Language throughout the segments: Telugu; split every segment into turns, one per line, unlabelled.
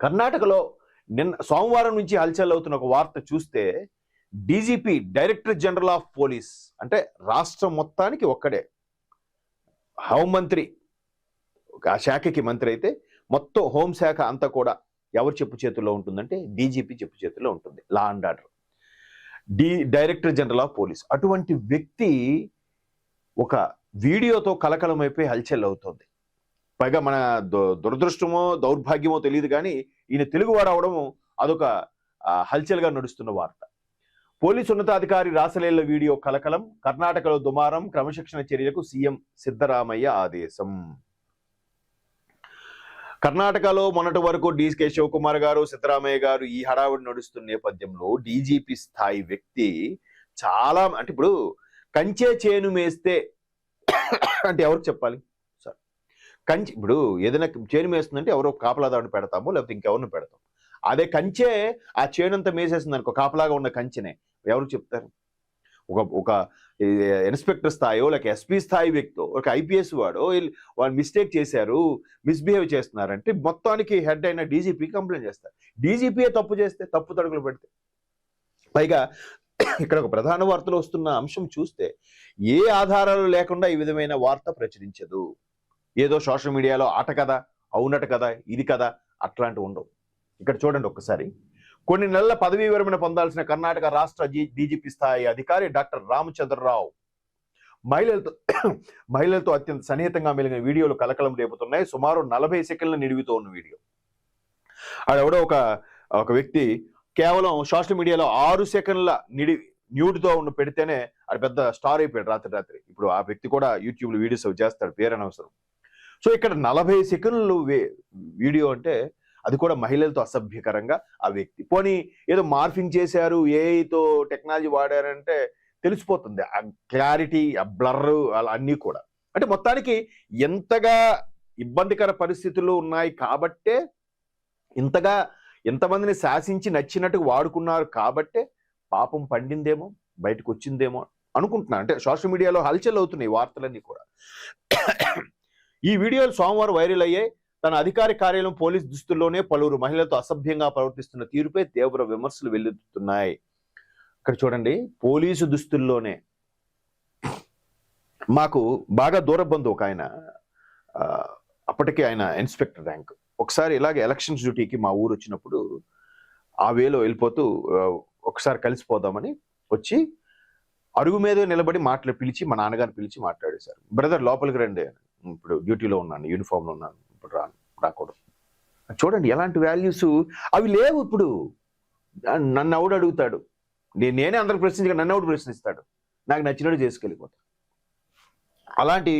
కర్ణాటకలో నిన్న సోమవారం నుంచి హల్చల్ అవుతున్న ఒక వార్త చూస్తే DGP director general of police అంటే రాష్ట్రం మొత్తానికి ఒక్కడే హోంమంత్రి, ఆ శాఖకి మంత్రి అయితే మొత్తం హోంశాఖ అంతా కూడా ఎవరు చెప్పు చేతుల్లో ఉంటుందంటే డీజీపీ చెప్పు చేతుల్లో ఉంటుంది. Law and order director general of police అటువంటి వ్యక్తి ఒక వీడియోతో కలకలమైపోయి హల్చల్ అవుతుంది. పైగా మన దురదృష్టమో దౌర్భాగ్యమో తెలియదు కానీ ఈయన తెలుగువాడు అవడము అదొక హల్చల్గా నడుస్తున్న వార్త. పోలీసు ఉన్నతాధికారి రాసలేళ్ల వీడియో కలకలం, కర్ణాటకలో దుమారం, క్రమశిక్షణ చర్యలకు సీఎం సిద్ధరామయ్య ఆదేశం. కర్ణాటకలో మొన్నటి వరకు డీకే శివకుమార్ గారు, సిద్ధరామయ్య గారు ఈ హడావుడి నడుస్తున్న నేపథ్యంలో డీజీపీ స్థాయి వ్యక్తి చాలా అంటే ఇప్పుడు కంచే చేను మేస్తే అంటే ఎవరికి చెప్పాలి సార్? కంచి ఇప్పుడు ఏదైనా చేను మేస్తుందంటే ఎవరో కాపలాదారుని పెడతాము, లేకపోతే ఇంకెవరిని పెడతాం. అదే కంచే ఆ చేనంతా మేసేస్తుంది అనుకో, కాపలాగా ఉన్న కంచెనే ఎవరికి చెప్తారు? ఒక ఇన్స్పెక్టర్ స్థాయో లేక ఎస్పీ స్థాయి వ్యక్తో, ఒక ఐపీఎస్ వాడో వాళ్ళు మిస్టేక్ చేశారు, మిస్బిహేవ్ చేస్తున్నారంటే మొత్తానికి హెడ్ అయిన డీజీపీకి కంప్లైంట్ చేస్తారు. డీజీపీయే తప్పు చేస్తే, తప్పు తడుగులు పెడితే, పైగా ఇక్కడ ఒక ప్రధాన వార్తలు వస్తున్న అంశం చూస్తే ఏ ఆధారాలు లేకుండా ఈ విధమైన వార్త ప్రచురించదు. ఏదో సోషల్ మీడియాలో ఆట కదా, అవునట కదా, ఇది కదా, అట్లాంటివి ఉండవు. ఇక్కడ చూడండి ఒక్కసారి. కొన్ని నెలల పదవీ విరమణ పొందాల్సిన కర్ణాటక రాష్ట్ర డీజీపీ స్థాయి అధికారి డాక్టర్ రామచంద్రరావు మహిళలతో అత్యంత సన్నిహితంగా మెలిగిన వీడియోలు కలకలం రేపుతున్నాయి. సుమారు 40 సెకండ్ల నిడివితో ఉన్న వీడియో. ఆడెవడో ఒక వ్యక్తి కేవలం సోషల్ మీడియాలో 6 సెకండ్ల న్యూడ్తో ఉన్న పెడితేనే అది పెద్ద స్టార్ అయిపోయాడు రాత్రి. ఇప్పుడు ఆ వ్యక్తి కూడా యూట్యూబ్లో వీడియోస్ చేస్తాడు, పేరనవసరం. సో ఇక్కడ 40 సెకండ్లు వీడియో అంటే అది కూడా మహిళలతో అసభ్యకరంగా ఆ వ్యక్తి. పోనీ ఏదో మార్ఫింగ్ చేశారు, ఏఐతో టెక్నాలజీ వాడారంటే తెలిసిపోతుంది ఆ క్లారిటీ, ఆ బ్లర్ అన్నీ కూడా. అంటే మొత్తానికి ఎంతగా ఇబ్బందికర పరిస్థితులు ఉన్నాయి కాబట్టే ఇంతగా ఎంతమందిని శాసించి నచ్చినట్టు వాడుకున్నారు కాబట్టే పాపం పండిందేమో, బయటకు వచ్చిందేమో అనుకుంటున్నాను. అంటే సోషల్ మీడియాలో హల్చల్ అవుతున్నాయి వార్తలన్నీ కూడా. ఈ వీడియోలు సోమవారం వైరల్ అయ్యాయి. తన అధికార కార్యాలయం పోలీస్ దుస్తుల్లోనే పలువురు మహిళలతో అసభ్యంగా ప్రవర్తిస్తున్న తీరుపై తీవ్ర విమర్శలు వెల్లువెత్తుతున్నాయి. ఇక్కడ చూడండి, పోలీసు దుస్తుల్లోనే. మాకు బాగా దూర బంధువు ఒక ఆయన, అప్పటికే ఆయన ఇన్స్పెక్టర్ ర్యాంక్. ఒకసారి ఇలాగే ఎలక్షన్స్ డ్యూటీకి మా ఊరు వచ్చినప్పుడు ఆ వేలో వెళ్ళిపోతూ ఒకసారి కలిసిపోదామని వచ్చి అరుగు మీద నిలబడి పిలిచి మా నాన్నగారిని పిలిచి మాట్లాడేశారు. బ్రదర్ లోపలికి రండి, ఇప్పుడు డ్యూటీలో ఉన్నాను, యూనిఫామ్లో ఉన్నాను, ఇప్పుడు రాకూడదు. చూడండి ఎలాంటి వాల్యూస్ అవి లేవు ఇప్పుడు. నన్ను ఎవడు అడుగుతాడు? నేనే అందరికి ప్రశ్నించగా నన్ను ఎవడు ప్రశ్నిస్తాడు? నాకు నచ్చినట్టు చేసుకెళ్ళిపోతాను. అలాంటి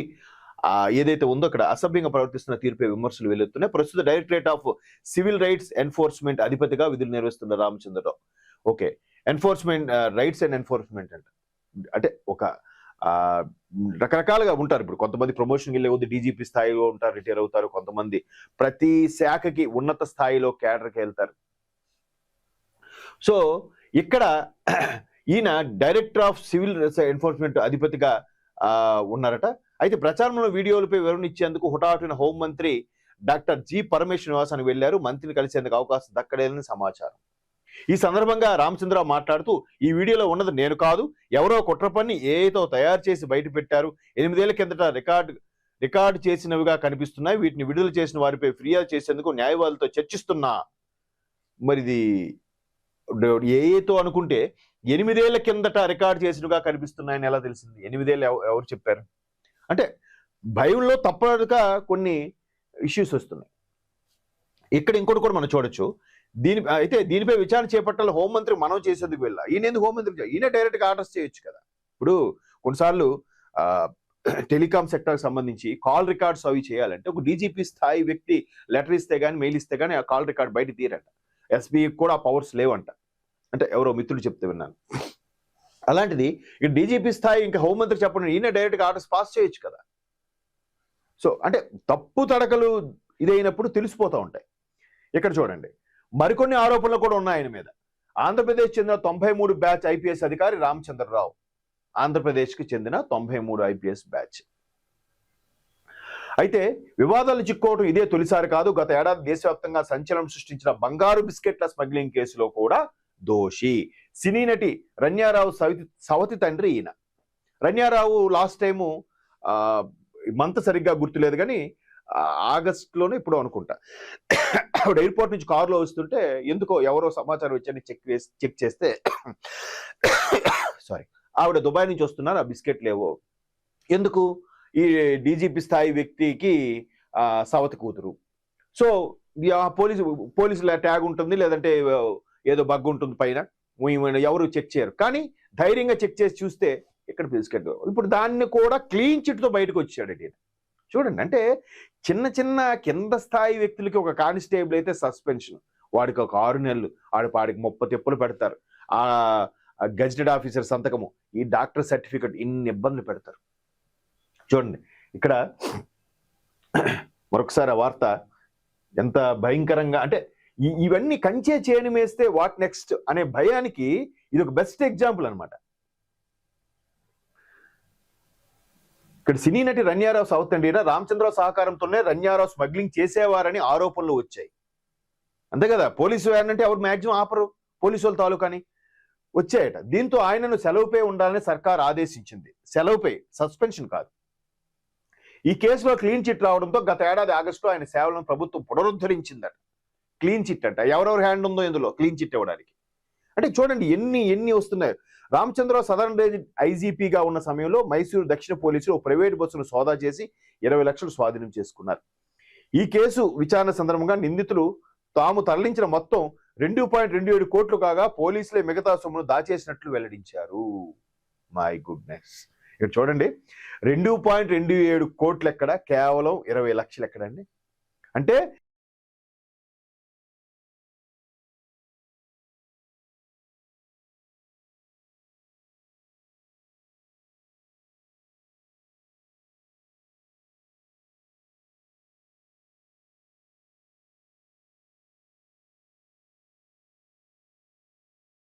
ఏదైతే ఉందో అక్కడ అసభ్యంగా ప్రవర్తిస్తున్న తీరుపై విమర్శలు వెలువెత్తున్నాయి. ప్రస్తుత directorate of civil rights enforcement అధిపతిగా విధులు నిర్వహిస్తున్న Ramachandra Rao. Okay, enforcement rights and enforcement అంటే ఒక రకరకాలుగా ఉంటారు. ఇప్పుడు కొంతమంది ప్రమోషన్కి వెళ్ళే కొద్ది డీజీపీ స్థాయిలో ఉంటారు, రిటైర్ అవుతారు. కొంతమంది ప్రతి శాఖకి ఉన్నత స్థాయిలో క్యాడర్కి వెళ్తారు. సో ఇక్కడ ఈయన డైరెక్టర్ ఆఫ్ సివిల్ ఎన్ఫోర్స్మెంట్ అధిపతిగా ఉన్నారట. అయితే ప్రచారంలో వీడియోలపై వివరణ ఇచ్చేందుకు హుటాహుటిన హోంమంత్రి డాక్టర్ జి పరమేశ్వర్ నివాసానికి వెళ్లారు. మంత్రిని కలిసేందుకు అవకాశం దక్కలేదని సమాచారం. ఈ సందర్భంగా రామచంద్రరావు మాట్లాడుతూ, ఈ వీడియోలో ఉన్నది నేను కాదు, ఎవరో కుట్ర పన్ని ఏఐతో తయారు చేసి బయట పెట్టారు. 8 ఏళ్ల కిందట రికార్డు చేసినవిగా కనిపిస్తున్నాయి. వీటిని విడుదల చేసిన వారిపై ఫిర్యాదు చేసేందుకు న్యాయవాదులతో చర్చిస్తున్నా. మరిది ఏఐతో అనుకుంటే 8 ఏళ్ల కిందట రికార్డు చేసినవిగా కనిపిస్తున్నాయని ఎలా తెలిసింది? 8 ఏళ్ళు ఎవరు చెప్పారు? అంటే భయంలో తప్పగా కొన్ని ఇష్యూస్ వస్తున్నాయి. ఇక్కడ ఇంకోటి కూడా మనం చూడొచ్చు. దీనిపై విచారణ చేపట్టాలి హోంమంత్రి మనం చేసేందుకు వెళ్ళా. ఈయన ఎందుకు హోంమంత్రి? ఈయన డైరెక్ట్గా ఆర్డర్స్ చేయొచ్చు కదా. ఇప్పుడు కొన్నిసార్లు టెలికాం సెక్టర్కి సంబంధించి కాల్ రికార్డ్స్ అవి చేయాలంటే ఒక డీజీపీ స్థాయి వ్యక్తి లెటర్ ఇస్తే కానీ, మెయిల్ ఇస్తే కానీ ఆ కాల్ రికార్డ్ బయట తీరంట. ఎస్బీకి కూడా ఆ పవర్స్ లేవంట. అంటే ఎవరో మిత్రులు చెప్తే విన్నాను. అలాంటిది ఇక డీజీపీ స్థాయి ఇంకా హోంమంత్రి చెప్పండి, ఈయన డైరెక్ట్గా ఆర్డర్స్ పాస్ చేయొచ్చు కదా. సో అంటే తప్పు తడకలు ఇదైనప్పుడు తెలిసిపోతూ ఉంటాయి. ఇక్కడ చూడండి, మరికొన్ని ఆరోపణలు కూడా ఉన్నాయి ఆయన మీద. ఆంధ్రప్రదేశ్ చెందిన 93 బ్యాచ్ ఐపీఎస్ అధికారి రామచంద్రరావు. ఆంధ్రప్రదేశ్కి చెందిన 93 ఐపీఎస్ బ్యాచ్. అయితే వివాదాలు చిక్కుకోవడం ఇదే తొలిసారి కాదు. గత ఏడాది దేశవ్యాప్తంగా సంచలనం సృష్టించిన బంగారు బిస్కెట్ల స్మగ్లింగ్ కేసులో కూడా దోషి సినీ నటి రన్యారావు సవతి తండ్రి ఈయన. రన్యారావు లాస్ట్ టైము మంత్ సరిగ్గా గుర్తులేదు కానీ ఆగస్టులోనే ఇప్పుడు అనుకుంటా ఆవిడ ఎయిర్పోర్ట్ నుంచి కారులో వస్తుంటే ఎందుకో ఎవరో సమాచారం వచ్చని చెక్ చేస్తే సారీ ఆవిడ దుబాయ్ నుంచి వస్తున్నారు, ఆ బిస్కెట్ లేవో. ఎందుకు? ఈ డీజీపీ స్థాయి వ్యక్తికి సవతి కూతురు. సో పోలీసుల ట్యాగ్ ఉంటుంది, లేదంటే ఏదో బగ్ ఉంటుంది పైన, ఎవరు చెక్ చేయరు. కానీ ధైర్యంగా చెక్ చేసి చూస్తే ఇక్కడ బిస్కెట్. ఇప్పుడు దాన్ని కూడా క్లీన్ చిట్తో బయటకు వచ్చాడు. చూడండి, అంటే చిన్న చిన్న కింద స్థాయి వ్యక్తులకి ఒక కానిస్టేబుల్ అయితే సస్పెన్షన్, వాడికి ఒక 6 నెలలు, వాడికి 30 తెప్పులు పెడతారు, ఆ గెజిటెడ్ ఆఫీసర్ సంతకము, ఈ డాక్టర్ సర్టిఫికెట్, ఇన్ని ఇబ్బందులు పెడతారు. చూడండి ఇక్కడ మరొకసారి ఆ వార్త ఎంత భయంకరంగా, అంటే ఇవన్నీ కంచే చేయని వేస్తే వాట్ నెక్స్ట్ అనే భయానికి ఇది ఒక బెస్ట్ ఎగ్జాంపుల్ అనమాట. ఇక్కడ సినీ నటి Ranya Rao south India Ramachandra Rao సహకారంతోనే Ranya Rao smuggling చేసేవారని ఆరోపణలు వచ్చాయి. అంతే కదా, పోలీసు అంటే ఎవరు మాక్సిమం ఆపరు, పోలీసు వాళ్ళ తాలూకాని వచ్చాయట. దీంతో ఆయనను సెలవుపై ఉండాలని సర్కార్ ఆదేశించింది. సెలవుపై, సస్పెన్షన్ కాదు. ఈ కేసులో క్లీన్ చిట్ రావడంతో గత ఏడాది ఆగస్టులో ఆయన సేవలను ప్రభుత్వం పునరుద్ధరించిందట. క్లీన్ చిట్ అంట, ఎవరెవరు హ్యాండ్ ఉందో ఇందులో క్లీన్ చిట్ ఇవ్వడానికి. అంటే చూడండి ఎన్ని వస్తున్నాయి. రామచంద్రరావు సదరన్ రేంజ్ ఐజీపీగా ఉన్న సమయంలో మైసూరు దక్షిణ పోలీసులు ప్రైవేట్ బస్సును సోదా చేసి 20 లక్షలు స్వాధీనం చేసుకున్నారు. ఈ కేసు విచారణ సందర్భంగా నిందితులు తాము తరలించిన మొత్తం 2.27 కోట్లు కాగా పోలీసులే మిగతా సొమ్మును దాచేసినట్లు వెల్లడించారు. మై గుడ్నెస్, ఇక్కడ చూడండి 2.27 కోట్లు ఎక్కడ, కేవలం 20 లక్షలు ఎక్కడండి. అంటే